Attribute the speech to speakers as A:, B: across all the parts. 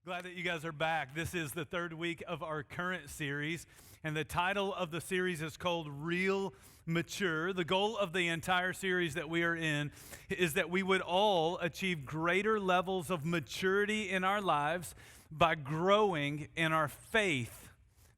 A: Glad that you guys are back. This is the third week of our current series, and the title of the series is called Real Mature. The goal of the entire series that we are in is that we would all achieve greater levels of maturity in our lives by growing in our faith.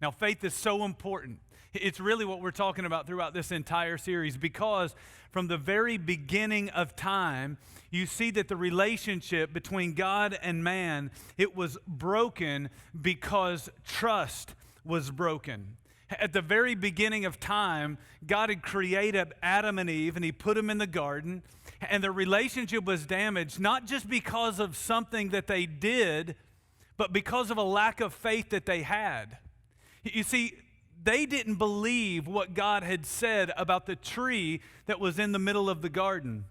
A: Now, faith is so important. It's really what we're talking about throughout this entire series, because from the very beginning of time, you see that the relationship between God and man, it was broken because trust was broken. At the very beginning of time, God had created Adam and Eve, and he put them in the garden, and the relationship was damaged, not just because of something that they did, but because of a lack of faith that they had. You see, they didn't believe what God had said about the tree that was in the middle of the garden.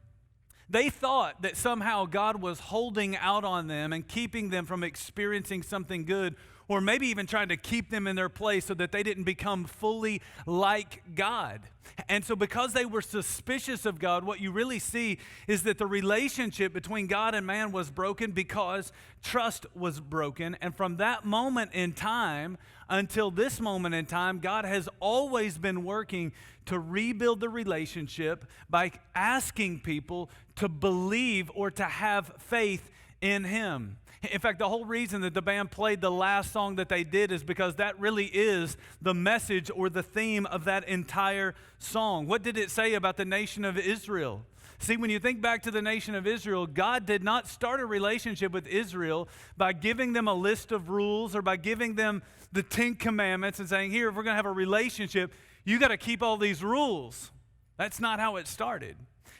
A: They thought that somehow God was holding out on them and keeping them from experiencing something good, or maybe even trying to keep them in their place so that they didn't become fully like God. And so because they were suspicious of God, what you really see is that the relationship between God and man was broken because trust was broken. And from that moment in time until this moment in time, God has always been working to rebuild the relationship by asking people to believe or to have faith in Him. In fact, the whole reason that the band played the last song that they did is because that really is the message or the theme of that entire song. What did it say about the nation of Israel? See, when you think back to the nation of Israel, God did not start a relationship with Israel by giving them a list of rules or by giving them the 10 Commandments and saying, here, if we're going to have a relationship, you got to keep all these rules. That's not how it started.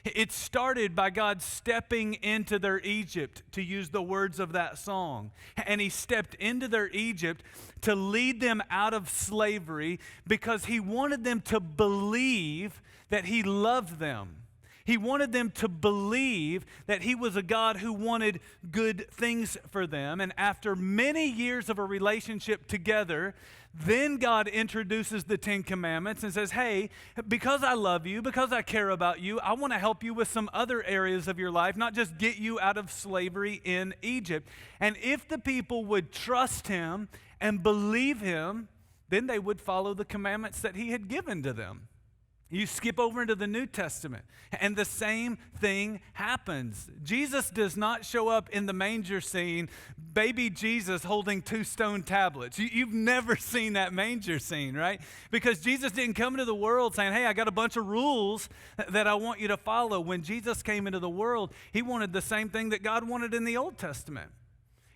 A: It started by God stepping into their Egypt, to use the words of that song. And He stepped into their Egypt to lead them out of slavery because He wanted them to believe that He loved them. He wanted them to believe that He was a God who wanted good things for them. And after many years of a relationship together, then God introduces the 10 Commandments and says, hey, because I love you, because I care about you, I want to help you with some other areas of your life, not just get you out of slavery in Egypt. And if the people would trust Him and believe Him, then they would follow the commandments that He had given to them. You skip over into the New Testament, and the same thing happens. Jesus does not show up in the manger scene, baby Jesus holding 2 stone tablets. You've never seen that manger scene, right? Because Jesus didn't come into the world saying, hey, I got a bunch of rules that I want you to follow. When Jesus came into the world, He wanted the same thing that God wanted in the Old Testament.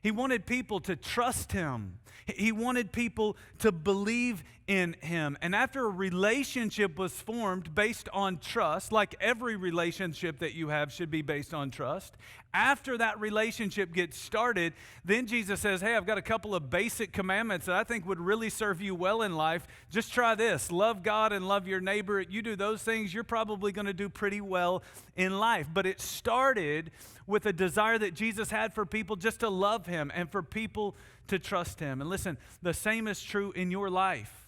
A: He wanted people to trust Him. He wanted people to believe in Him. And after a relationship was formed based on trust, like every relationship that you have should be based on trust, after that relationship gets started, then Jesus says, hey, I've got a couple of basic commandments that I think would really serve you well in life. Just try this. Love God and love your neighbor. You do those things, you're probably going to do pretty well in life. But it started with a desire that Jesus had for people just to love Him and for people to trust Him. And listen, the same is true in your life.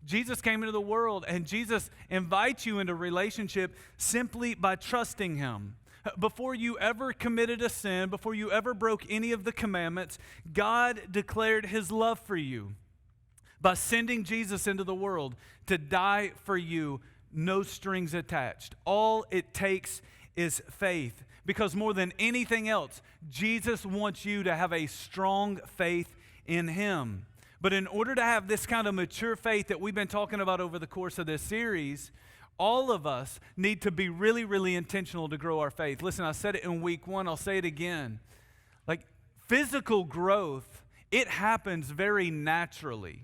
A: Jesus came into the world, and Jesus invites you into a relationship simply by trusting Him. Before you ever committed a sin, before you ever broke any of the commandments, God declared His love for you by sending Jesus into the world to die for you, no strings attached. All it takes is faith. Because more than anything else, Jesus wants you to have a strong faith in Him. But in order to have this kind of mature faith that we've been talking about over the course of this series, all of us need to be really, really intentional to grow our faith. Listen, I said it in week 1, I'll say it again. Like, physical growth, it happens very naturally.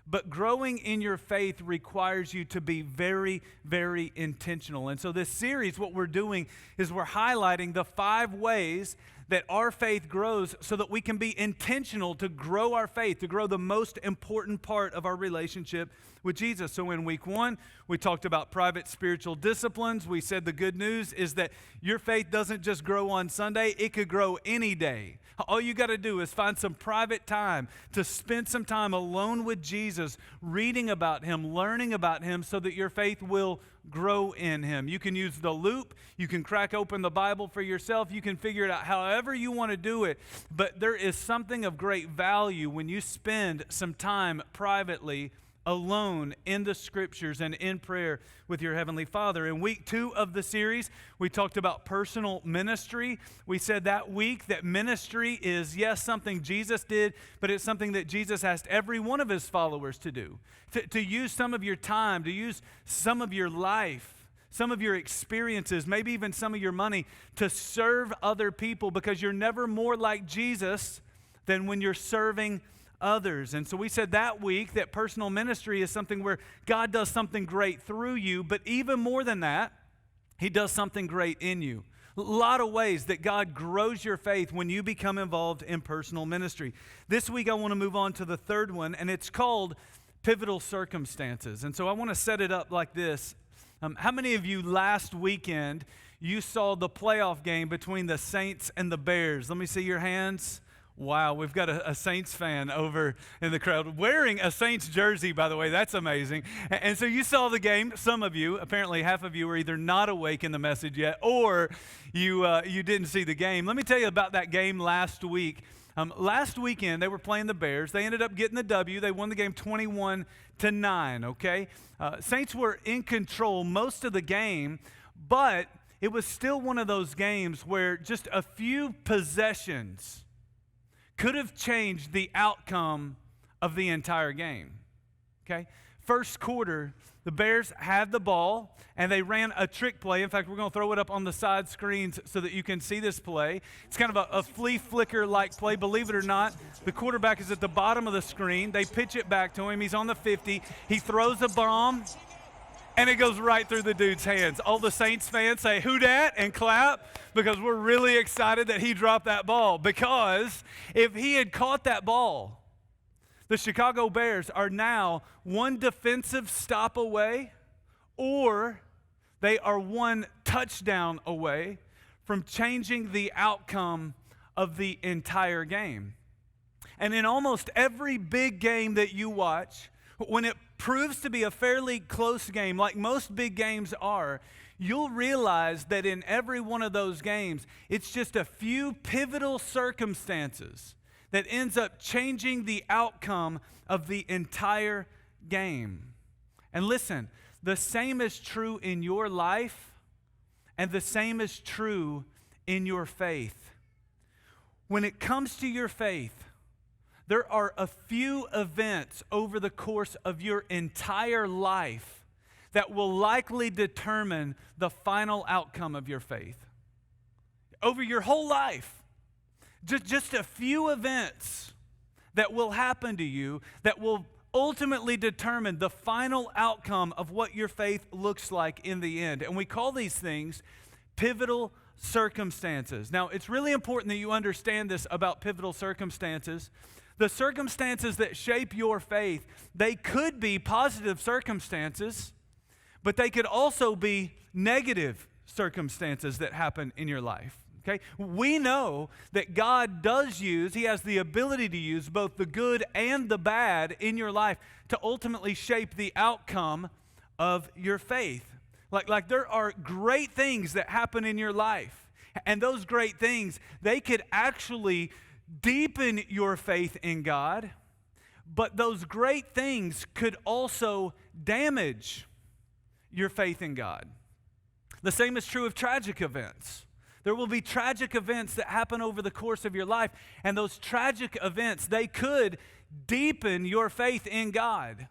A: But growing in your faith requires you to be very, very intentional. And so this series, what we're doing is we're highlighting the 5 ways that our faith grows so that we can be intentional to grow our faith, to grow the most important part of our relationship with Jesus. So in week 1, we talked about private spiritual disciplines. We said the good news is that your faith doesn't just grow on Sunday, it could grow any day. All you got to do is find some private time to spend some time alone with Jesus, reading about Him, learning about Him, so that your faith will grow in him. You can use the loop. You can crack open the Bible for yourself. You can figure it out however you want to do it. But there is something of great value when you spend some time privately alone in the scriptures and in prayer with your Heavenly Father. In week 2 of the series, we talked about personal ministry. We said that week that ministry is, yes, something Jesus did, but it's something that Jesus asked every one of his followers to do. To use some of your time, to use some of your life, some of your experiences, maybe even some of your money to serve other people, because you're never more like Jesus than when you're serving others. And so we said that week that personal ministry is something where God does something great through you, but even more than that, he does something great in you. A lot of ways that God grows your faith when you become involved in personal ministry. This week I want to move on to the third one, and it's called pivotal circumstances. And so I want to set it up like this. How many of you last weekend you saw the playoff game between the Saints and the Bears? Let me see your hands. Wow, we've got a Saints fan over in the crowd wearing a Saints jersey, by the way. That's amazing. And so you saw the game. Some of you, apparently half of you, were either not awake in the message yet or you didn't see the game. Let me tell you about that game last week. Last weekend, they were playing the Bears. They ended up getting the W. They won the game 21-9, okay? Saints were in control most of the game, but it was still one of those games where just a few possessions could have changed the outcome of the entire game, okay? First quarter, the Bears had the ball, and they ran a trick play. In fact, we're going to throw it up on the side screens so that you can see this play. It's kind of a flea flicker-like play. Believe it or not, the quarterback is at the bottom of the screen. They pitch it back to him. He's on the 50. He throws a bomb, and it goes right through the dude's hands. All the Saints fans say, "Who dat?" and clap, because we're really excited that he dropped that ball. Because if he had caught that ball, the Chicago Bears are now one defensive stop away, or they are one touchdown away from changing the outcome of the entire game. And in almost every big game that you watch, when it proves to be a fairly close game, like most big games are, you'll realize that in every one of those games, it's just a few pivotal circumstances that ends up changing the outcome of the entire game. And listen, the same is true in your life, and the same is true in your faith. When it comes to your faith, there are a few events over the course of your entire life that will likely determine the final outcome of your faith. Over your whole life, just a few events that will happen to you that will ultimately determine the final outcome of what your faith looks like in the end. And we call these things pivotal circumstances. Now, it's really important that you understand this about pivotal circumstances. The circumstances that shape your faith, they could be positive circumstances, but they could also be negative circumstances that happen in your life. Okay? We know that God does use, he has the ability to use both the good and the bad in your life to ultimately shape the outcome of your faith. Like there are great things that happen in your life, and those great things, they could actually deepen your faith in God, but those great things could also damage your faith in God. The same is true of tragic events. There will be tragic events that happen over the course of your life, and those tragic events, they could deepen your faith in God,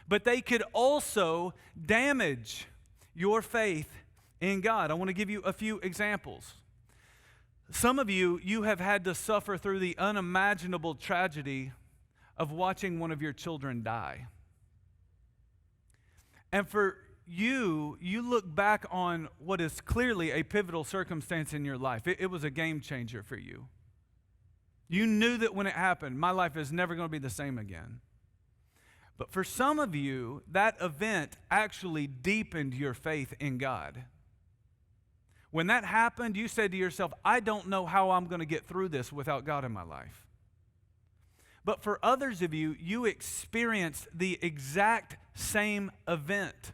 A: but they could also damage your faith in God. I want to give you a few examples. Some of you have had to suffer through the unimaginable tragedy of watching one of your children die. And for you look back on what is clearly a pivotal circumstance in your life. It was a game changer for you. You knew that when it happened, my life is never going to be the same again. But for some of you, that event actually deepened your faith in God. When that happened, you said to yourself, I don't know how I'm going to get through this without God in my life. But for others of you, you experienced the exact same event.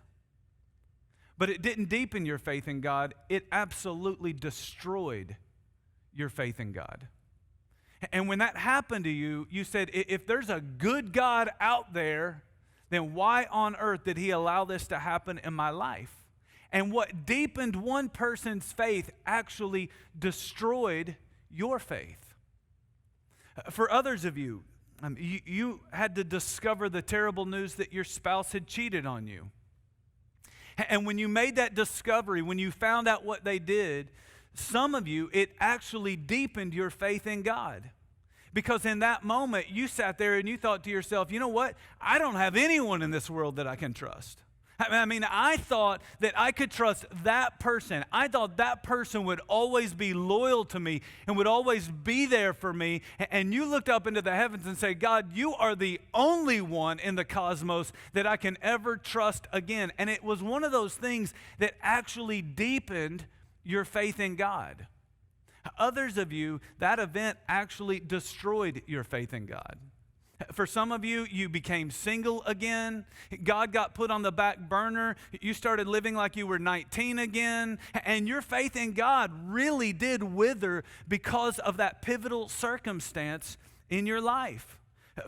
A: But it didn't deepen your faith in God. It absolutely destroyed your faith in God. And when that happened to you, you said, if there's a good God out there, then why on earth did he allow this to happen in my life? And what deepened one person's faith actually destroyed your faith. For others of you, you had to discover the terrible news that your spouse had cheated on you. And when you made that discovery, when you found out what they did, some of you, it actually deepened your faith in God. Because in that moment, you sat there and you thought to yourself, you know what? I don't have anyone in this world that I can trust. I mean, I thought that I could trust that person. I thought that person would always be loyal to me and would always be there for me. And you looked up into the heavens and said, God, you are the only one in the cosmos that I can ever trust again. And it was one of those things that actually deepened your faith in God. Others of you, that event actually destroyed your faith in God. For some of you, you became single again. God got put on the back burner. You started living like you were 19 again. And your faith in God really did wither because of that pivotal circumstance in your life.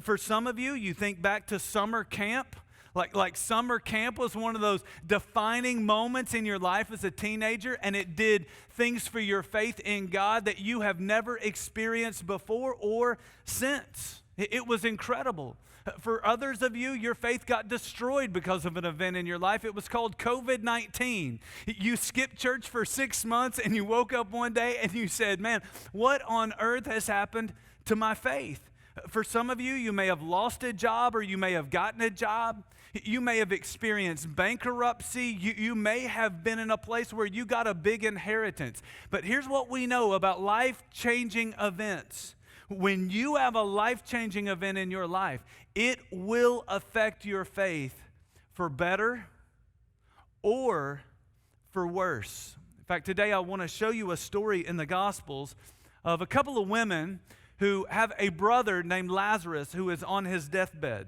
A: For some of you, you think back to summer camp. Like summer camp was one of those defining moments in your life as a teenager, and it did things for your faith in God that you have never experienced before or since. It was incredible. For others of you, your faith got destroyed because of an event in your life. It was called COVID-19. You skipped church for 6 months and you woke up one day and you said, man, what on earth has happened to my faith? For some of you, you may have lost a job or you may have gotten a job. You may have experienced bankruptcy. You may have been in a place where you got a big inheritance. But here's what we know about life-changing events. When you have a life-changing event in your life, it will affect your faith for better or for worse. In fact, today I want to show you a story in the Gospels of a couple of women who have a brother named Lazarus who is on his deathbed.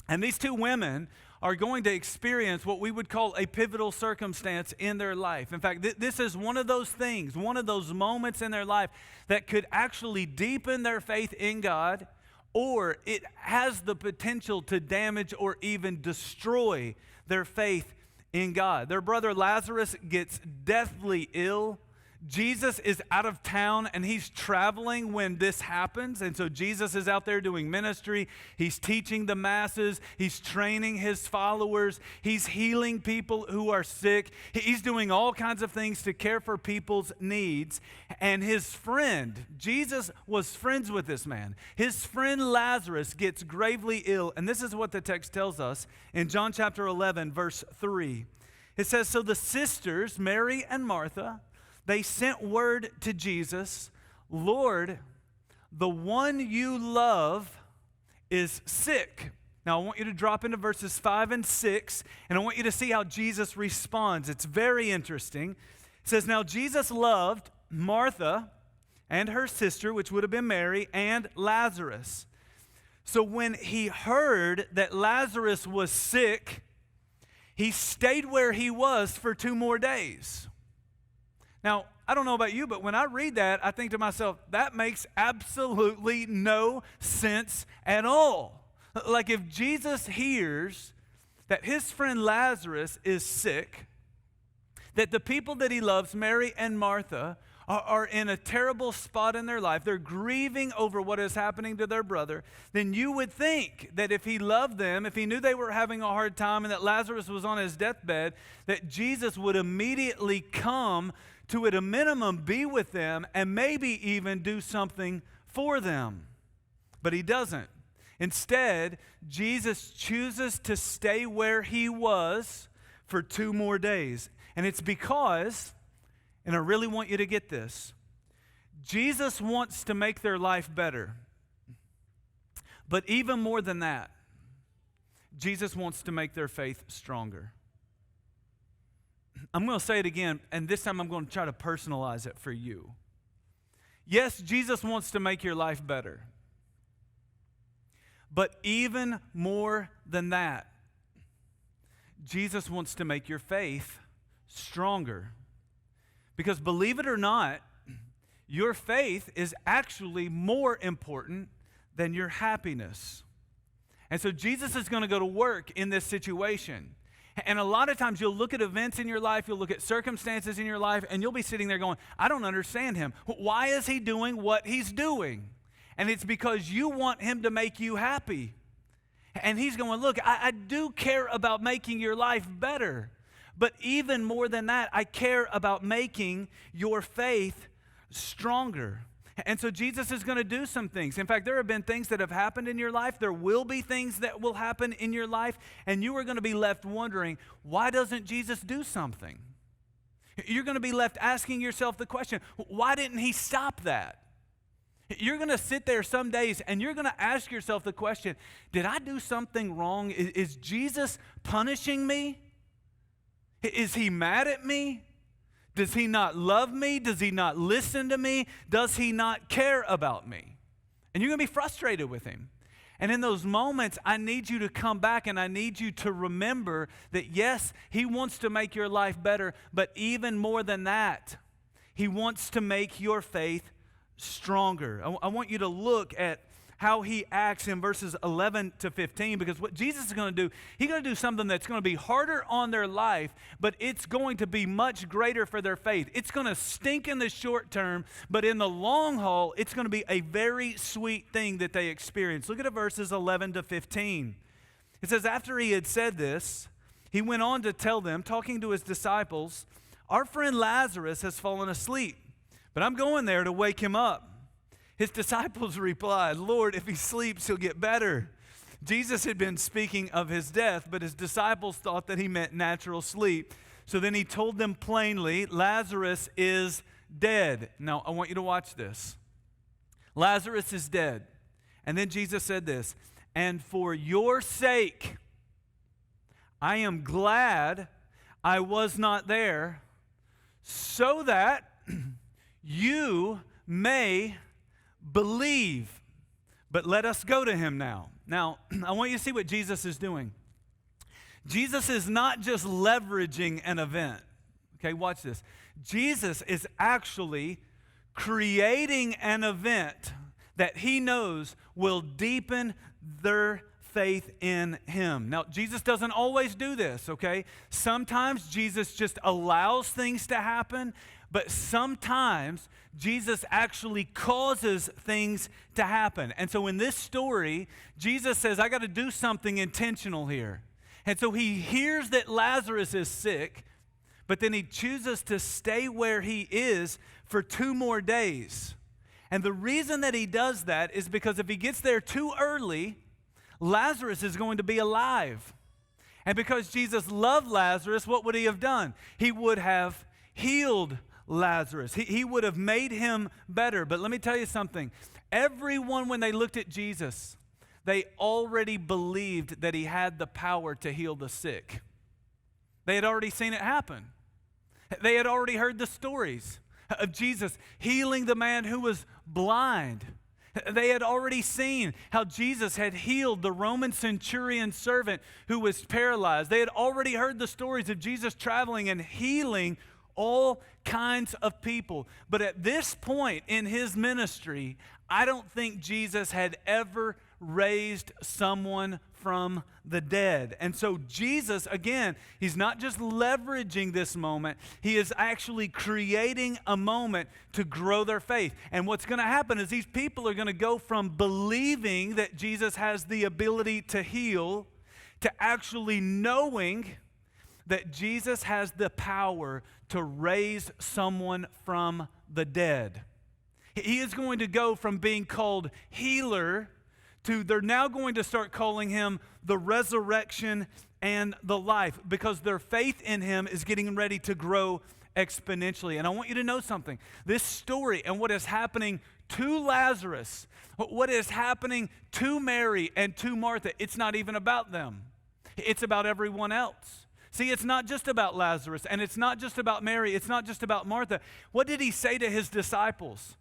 A: And these two women are going to experience what we would call a pivotal circumstance in their life. In fact, this is one of those things, one of those moments in their life that could actually deepen their faith in God, or it has the potential to damage or even destroy their faith in God. Their brother Lazarus gets deathly ill. Jesus is out of town and he's traveling when this happens. And so Jesus is out there doing ministry. He's teaching the masses. He's training his followers. He's healing people who are sick. He's doing all kinds of things to care for people's needs. And his friend, Jesus was friends with this man. His friend Lazarus gets gravely ill. And this is what the text tells us in John chapter 11, verse 3. It says, so the sisters, Mary and Martha, they sent word to Jesus, Lord, the one you love is sick. Now, I want you to drop into verses 5 and 6, and I want you to see how Jesus responds. It's very interesting. It says, now Jesus loved Martha and her sister, which would have been Mary, and Lazarus. So when he heard that Lazarus was sick, he stayed where he was for 2 more days. Now, I don't know about you, but when I read that, I think to myself, that makes absolutely no sense at all. Like if Jesus hears that his friend Lazarus is sick, that the people that he loves, Mary and Martha, are in a terrible spot in their life, they're grieving over what is happening to their brother, then you would think that if he loved them, if he knew they were having a hard time and that Lazarus was on his deathbed, that Jesus would immediately come to, at a minimum, be with them and maybe even do something for them. But he doesn't. Instead, Jesus chooses to stay where he was for 2 more days. And it's because, and I really want you to get this, Jesus wants to make their life better. But even more than that, Jesus wants to make their faith stronger. I'm going to say it again, and this time I'm going to try to personalize it for you. Yes, Jesus wants to make your life better. But even more than that, Jesus wants to make your faith stronger. Because believe it or not, your faith is actually more important than your happiness. And so Jesus is going to go to work in this situation. And a lot of times you'll look at events in your life, you'll look at circumstances in your life, and you'll be sitting there going, I don't understand him. Why is he doing what he's doing? And it's because you want him to make you happy. And he's going, look, I do care about making your life better. But even more than that, I care about making your faith stronger. And so Jesus is going to do some things. In fact, there have been things that have happened in your life. There will be things that will happen in your life. And you are going to be left wondering, why doesn't Jesus do something? You're going to be left asking yourself the question, why didn't he stop that? You're going to sit there some days and you're going to ask yourself the question, did I do something wrong? Is Jesus punishing me? Is he mad at me? Does he not love me? Does he not listen to me? Does he not care about me? And you're going to be frustrated with him. And in those moments, I need you to come back and I need you to remember that yes, he wants to make your life better, but even more than that, he wants to make your faith stronger. I want you to look at how he acts in verses 11 to 15, because what Jesus is going to do, he's going to do something that's going to be harder on their life, but it's going to be much greater for their faith. It's going to stink in the short term, but in the long haul, it's going to be a very sweet thing that they experience. Look at verses 11 to 15. It says, after he had said this, he went on to tell them, talking to his disciples, our friend Lazarus has fallen asleep, but I'm going there to wake him up. His disciples replied, Lord, if he sleeps, he'll get better. Jesus had been speaking of his death, but his disciples thought that he meant natural sleep. So then he told them plainly, Lazarus is dead. Now, I want you to watch this. Lazarus is dead. And then Jesus said this, and for your sake, I am glad I was not there, so that you may believe. But let us go to him now. Now, I want you to see what Jesus is doing. Jesus is not just leveraging an event. Okay, watch this. Jesus is actually creating an event that he knows will deepen their faith in him. Now, Jesus doesn't always do this, okay? Sometimes Jesus just allows things to happen, but sometimes Jesus actually causes things to happen. And so in this story, Jesus says, I got to do something intentional here. And so he hears that Lazarus is sick, but then he chooses to stay where he is for 2 more days. And the reason that he does that is because if he gets there too early, Lazarus is going to be alive. And because Jesus loved Lazarus, what would he have done? He would have healed Lazarus. He would have made him better. But let me tell you something. Everyone, when they looked at Jesus, they already believed that he had the power to heal the sick. They had already seen it happen. They had already heard the stories of Jesus healing the man who was blind. They had already seen how Jesus had healed the Roman centurion servant who was paralyzed. They had already heard the stories of Jesus traveling and healing all kinds of people. But at this point in his ministry, I don't think Jesus had ever raised someone from the dead. And so Jesus, again, he's not just leveraging this moment, he is actually creating a moment to grow their faith. And what's going to happen is these people are going to go from believing that Jesus has the ability to heal to actually knowing that Jesus has the power to raise someone from the dead. He is going to go from being called healer to they're now going to start calling him the resurrection and the life, because their faith in him is getting ready to grow exponentially. And I want you to know something. This story and what is happening to Lazarus, what is happening to Mary and to Martha, it's not even about them. It's about everyone else. See, it's not just about Lazarus, and it's not just about Mary, it's not just about Martha. What did he say to his disciples?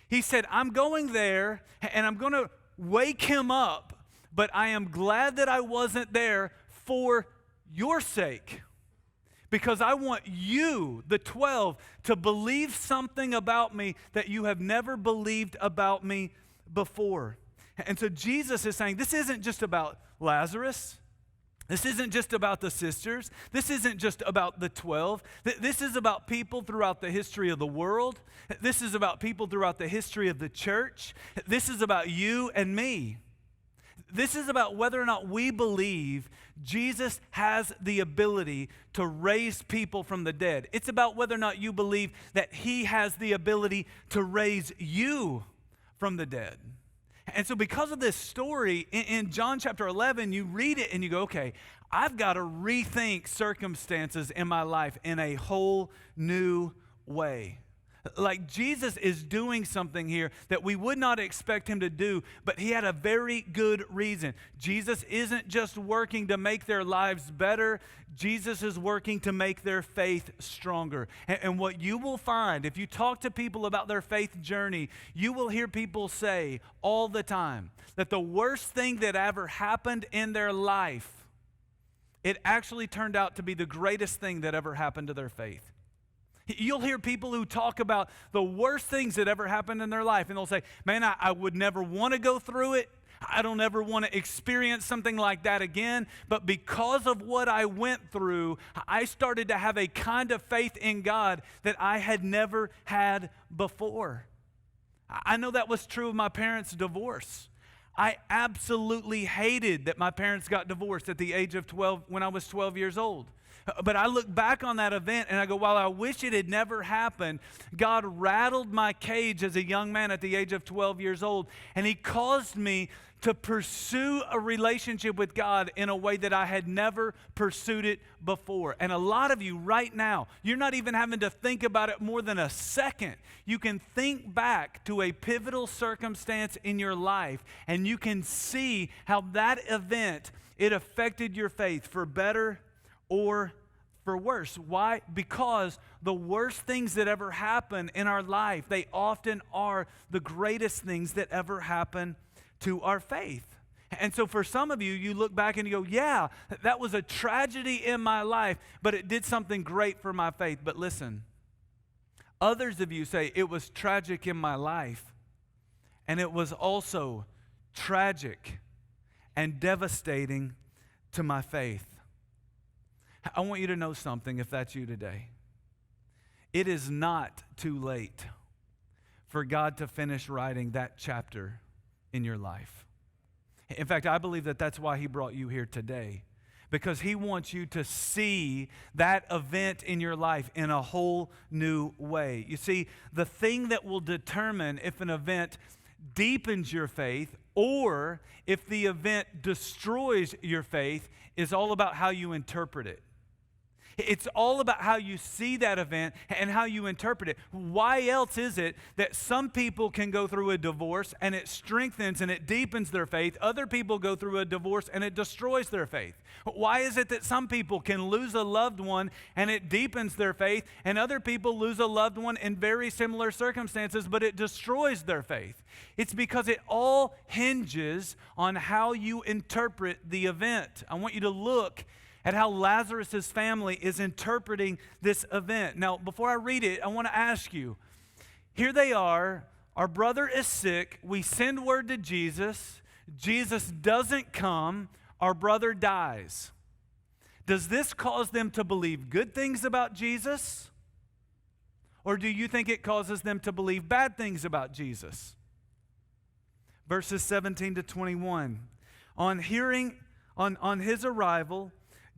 A: He said, I'm going there, and I'm going to wake him up, but I am glad that I wasn't there for your sake. because I want you, the 12, to believe something about me that you have never believed about me before. And so Jesus is saying, this isn't just about Lazarus. This isn't just about the sisters. This isn't just about the 12. This is about people throughout the history of the world. This is about people throughout the history of the church. This is about you and me. This is about whether or not we believe Jesus has the ability to raise people from the dead. It's about whether or not you believe that he has the ability to raise you from the dead. And so because of this story, in John chapter 11, you read it and you go, okay, I've got to rethink circumstances in my life in a whole new way. Like Jesus is doing something here that we would not expect him to do, but he had a very good reason. Jesus isn't just working to make their lives better. Jesus is working to make their faith stronger. And what you will find, if you talk to people about their faith journey, you will hear people say all the time that the worst thing that ever happened in their life, it actually turned out to be the greatest thing that ever happened to their faith. You'll hear people who talk about the worst things that ever happened in their life, and they'll say, man, I would never want to go through it. I don't ever want to experience something like that again. But because of what I went through, I started to have a kind of faith in God that I had never had before. I know that was true of my parents' divorce. I absolutely hated that my parents got divorced at the age of 12 when I was 12 years old. But I look back on that event and I go, while I wish it had never happened, God rattled my cage as a young man at the age of 12 years old, and he caused me to pursue a relationship with God in a way that I had never pursued it before. And a lot of you right now, you're not even having to think about it more than a second. You can think back to a pivotal circumstance in your life, and you can see how that event, it affected your faith for better or for worse. Why? Because the worst things that ever happen in our life, they often are the greatest things that ever happen to our faith. And so for some of you, you look back and you go, yeah, that was a tragedy in my life, but it did something great for my faith. But listen, others of you say, it was tragic in my life, and it was also tragic and devastating to my faith. I want you to know something if that's you today. It is not too late for God to finish writing that chapter in your life. In fact, I believe that that's why he brought you here today, because he wants you to see that event in your life in a whole new way. You see, the thing that will determine if an event deepens your faith or if the event destroys your faith is all about how you interpret it. It's all about how you see that event and how you interpret it. Why else is it that some people can go through a divorce and it strengthens and it deepens their faith? Other people go through a divorce and it destroys their faith. Why is it that some people can lose a loved one and it deepens their faith, and other people lose a loved one in very similar circumstances, but it destroys their faith? It's because it all hinges on how you interpret the event. I want you to look at how Lazarus' family is interpreting this event. Now, before I read it, I want to ask you, here they are, our brother is sick, we send word to Jesus, Jesus doesn't come, our brother dies. Does this cause them to believe good things about Jesus? Or do you think it causes them to believe bad things about Jesus? Verses 17 to 21. On his arrival,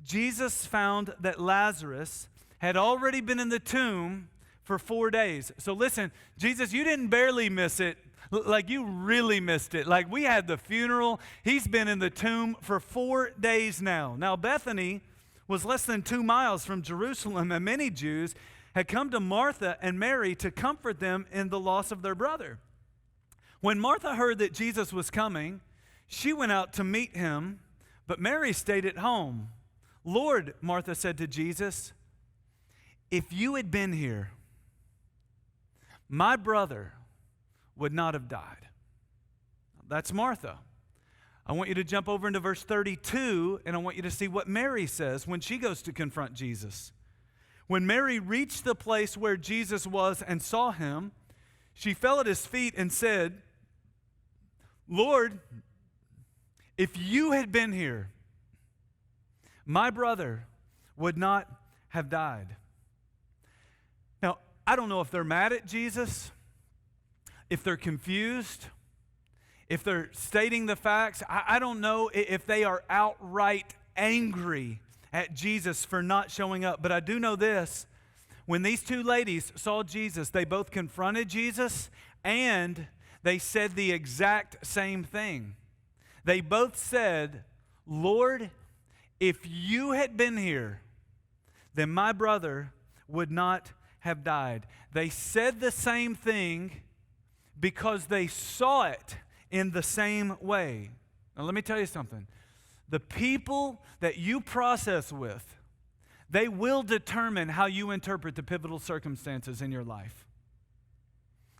A: Jesus found that Lazarus had already been in the tomb for 4 days. So listen, Jesus, you didn't barely miss it. Like you really missed it. Like we had the funeral. He's been in the tomb for 4 days now. Now Bethany was less than 2 miles from Jerusalem, and many Jews had come to Martha and Mary to comfort them in the loss of their brother. When Martha heard that Jesus was coming, she went out to meet him, but Mary stayed at home. Lord, Martha said to Jesus, if you had been here, my brother would not have died. That's Martha. I want you to jump over into verse 32, and I want you to see what Mary says when she goes to confront Jesus. When Mary reached the place where Jesus was and saw him, she fell at his feet and said, Lord, if you had been here, my brother would not have died. Now, I don't know if they're mad at Jesus, if they're confused, if they're stating the facts. I don't know if they are outright angry at Jesus for not showing up. But I do know this. When these two ladies saw Jesus, they both confronted Jesus and they said the exact same thing. They both said, Lord, if you had been here, then my brother would not have died. They said the same thing because they saw it in the same way. Now let me tell you something. The people that you process with, they will determine how you interpret the pivotal circumstances in your life.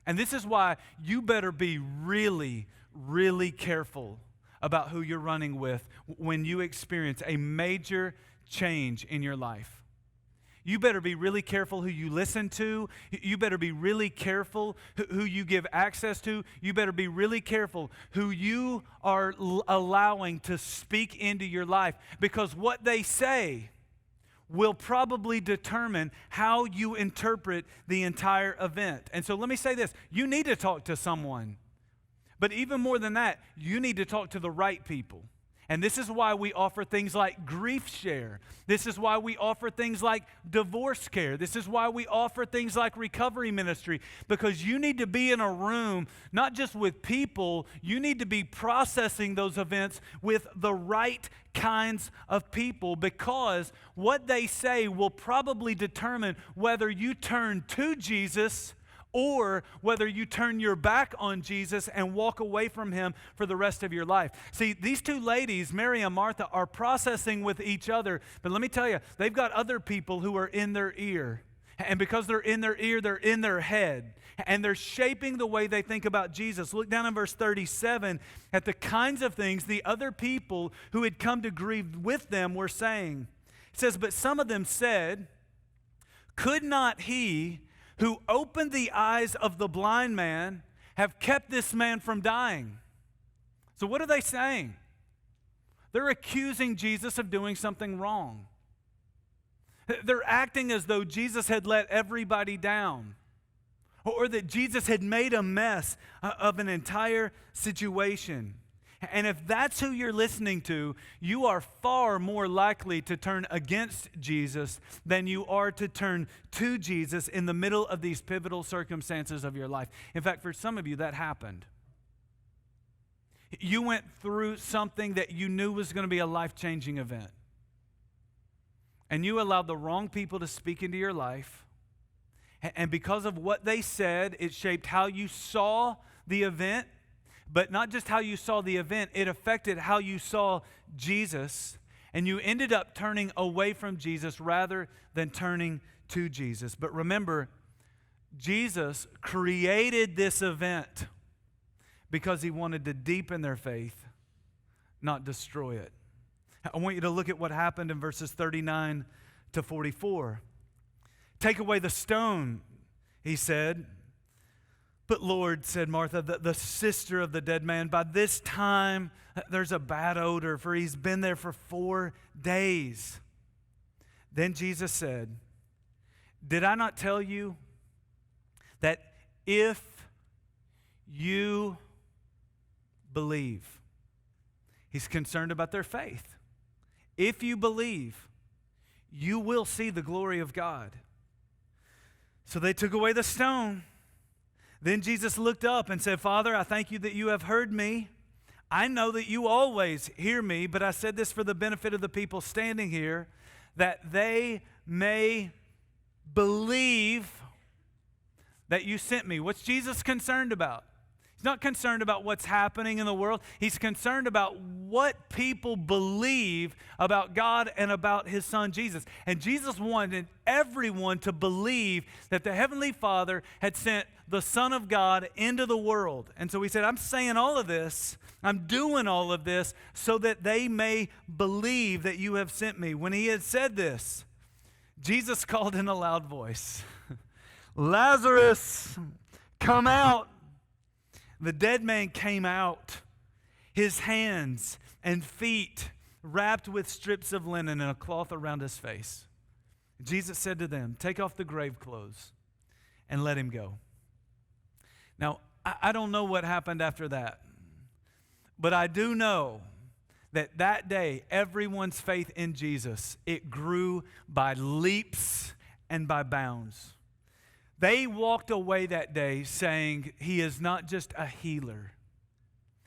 A: And this is why you better be really, really careful about who you're running with when you experience a major change in your life. You better be really careful who you listen to. You better be really careful who you give access to. You better be really careful who you are allowing to speak into your life, because what they say will probably determine how you interpret the entire event. And so let me say this. You need to talk to someone. But even more than that, you need to talk to the right people. And this is why we offer things like grief share. This is why we offer things like divorce care. This is why we offer things like recovery ministry. Because you need to be in a room, not just with people, you need to be processing those events with the right kinds of people, because what they say will probably determine whether you turn to Jesus or whether you turn your back on Jesus and walk away from him for the rest of your life. See, these two ladies, Mary and Martha, are processing with each other. But let me tell you, they've got other people who are in their ear. And because they're in their ear, they're in their head. And they're shaping the way they think about Jesus. Look down in verse 37 at the kinds of things the other people who had come to grieve with them were saying. It says, but some of them said, could not he who opened the eyes of the blind man have kept this man from dying? So what are they saying? They're accusing Jesus of doing something wrong. They're acting as though Jesus had let everybody down, or that Jesus had made a mess of an entire situation. And if that's who you're listening to, you are far more likely to turn against Jesus than you are to turn to Jesus in the middle of these pivotal circumstances of your life. In fact, for some of you, that happened. You went through something that you knew was going to be a life-changing event. And you allowed the wrong people to speak into your life. And because of what they said, it shaped how you saw the event. But not just how you saw the event, it affected how you saw Jesus. And you ended up turning away from Jesus rather than turning to Jesus. But remember, Jesus created this event because he wanted to deepen their faith, not destroy it. I want you to look at what happened in verses 39 to 44. Take away the stone, he said. But Lord, said Martha, the sister of the dead man, by this time there's a bad odor, for he's been there for 4 days. Then Jesus said, did I not tell you that if you believe? He's concerned about their faith. If you believe, you will see the glory of God. So they took away the stone. Then Jesus looked up and said, Father, I thank you that you have heard me. I know that you always hear me, but I said this for the benefit of the people standing here, that they may believe that you sent me. What's Jesus concerned about? He's not concerned about what's happening in the world. He's concerned about what people believe about God and about his son Jesus. And Jesus wanted everyone to believe that the Heavenly Father had sent the Son of God into the world. And so he said, I'm saying all of this, I'm doing all of this so that they may believe that you have sent me. When he had said this, Jesus called in a loud voice, Lazarus, come out. The dead man came out, his hands and feet wrapped with strips of linen and a cloth around his face. Jesus said to them, take off the grave clothes and let him go. Now, I don't know what happened after that, but I do know that that day, everyone's faith in Jesus, it grew by leaps and by bounds. They walked away that day saying, he is not just a healer,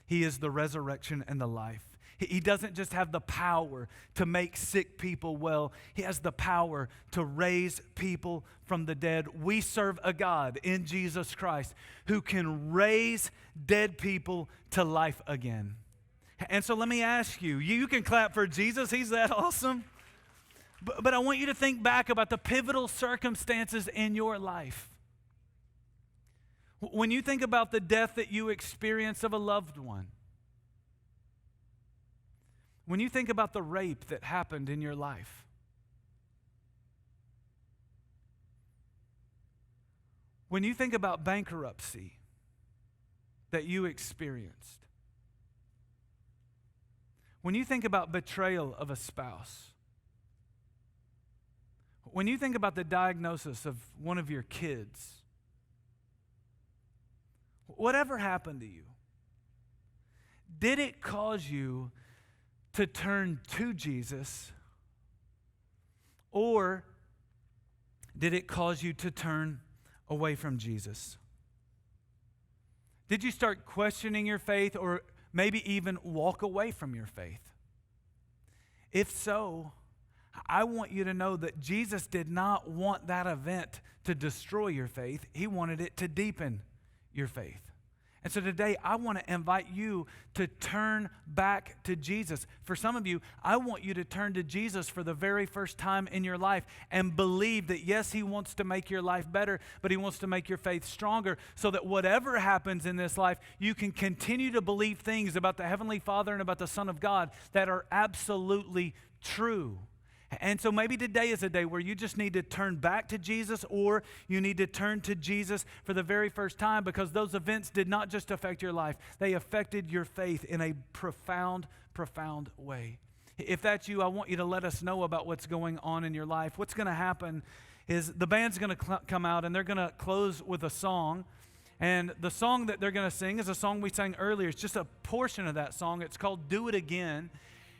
A: he is the resurrection and the life. He doesn't just have the power to make sick people well. He has the power to raise people from the dead. We serve a God in Jesus Christ who can raise dead people to life again. And so let me ask you, you can clap for Jesus. He's that awesome. But I want you to think back about the pivotal circumstances in your life. When you think about the death that you experienced of a loved one, when you think about the rape that happened in your life, when you think about bankruptcy that you experienced, when you think about betrayal of a spouse, when you think about the diagnosis of one of your kids, whatever happened to you, did it cause you to turn to Jesus, or did it cause you to turn away from Jesus? Did you start questioning your faith, or maybe even walk away from your faith? If so, I want you to know that Jesus did not want that event to destroy your faith. He wanted it to deepen your faith. And so today, I want to invite you to turn back to Jesus. For some of you, I want you to turn to Jesus for the very first time in your life and believe that, yes, He wants to make your life better, but He wants to make your faith stronger so that whatever happens in this life, you can continue to believe things about the Heavenly Father and about the Son of God that are absolutely true. And so maybe today is a day where you just need to turn back to Jesus, or you need to turn to Jesus for the very first time, because those events did not just affect your life. They affected your faith in a profound, profound way. If that's you, I want you to let us know about what's going on in your life. What's going to happen is the band's going to come out and they're going to close with a song. And the song that they're going to sing is a song we sang earlier. It's just a portion of that song. It's called Do It Again.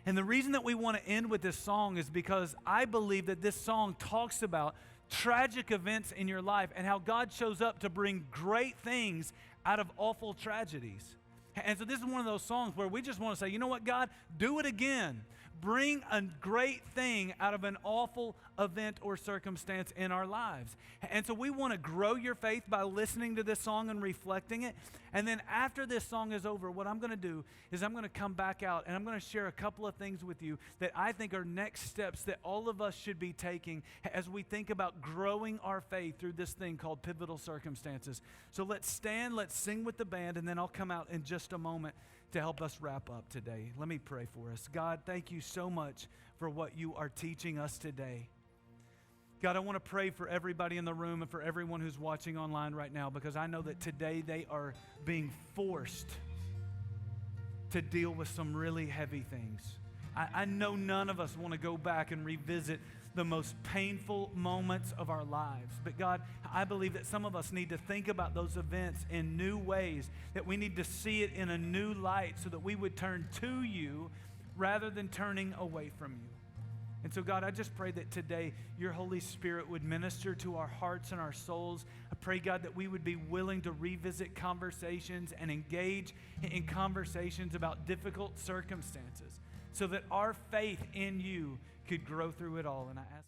A: And the reason that we want to end with this song is because I believe that this song talks about tragic events in your life and how God shows up to bring great things out of awful tragedies. And so this is one of those songs where we just want to say, you know what, God, do it again. Bring a great thing out of an awful event or circumstance in our lives. And so we want to grow your faith by listening to this song and reflecting it. And then after this song is over, what I'm going to do is I'm going to come back out and I'm going to share a couple of things with you that I think are next steps that all of us should be taking as we think about growing our faith through this thing called pivotal circumstances. So let's stand, let's sing with the band, and then I'll come out in just a moment to help us wrap up today. Let me pray for us. God, thank you so much for what you are teaching us today. God, I want to pray for everybody in the room and for everyone who's watching online right now, because I know that today they are being forced to deal with some really heavy things. I know none of us want to go back and revisit the most painful moments of our lives. But God, I believe that some of us need to think about those events in new ways, that we need to see it in a new light so that we would turn to you rather than turning away from you. And so God, I just pray that today your Holy Spirit would minister to our hearts and our souls. I pray, God, that we would be willing to revisit conversations and engage in conversations about difficult circumstances so that our faith in you could grow through it all. And I ask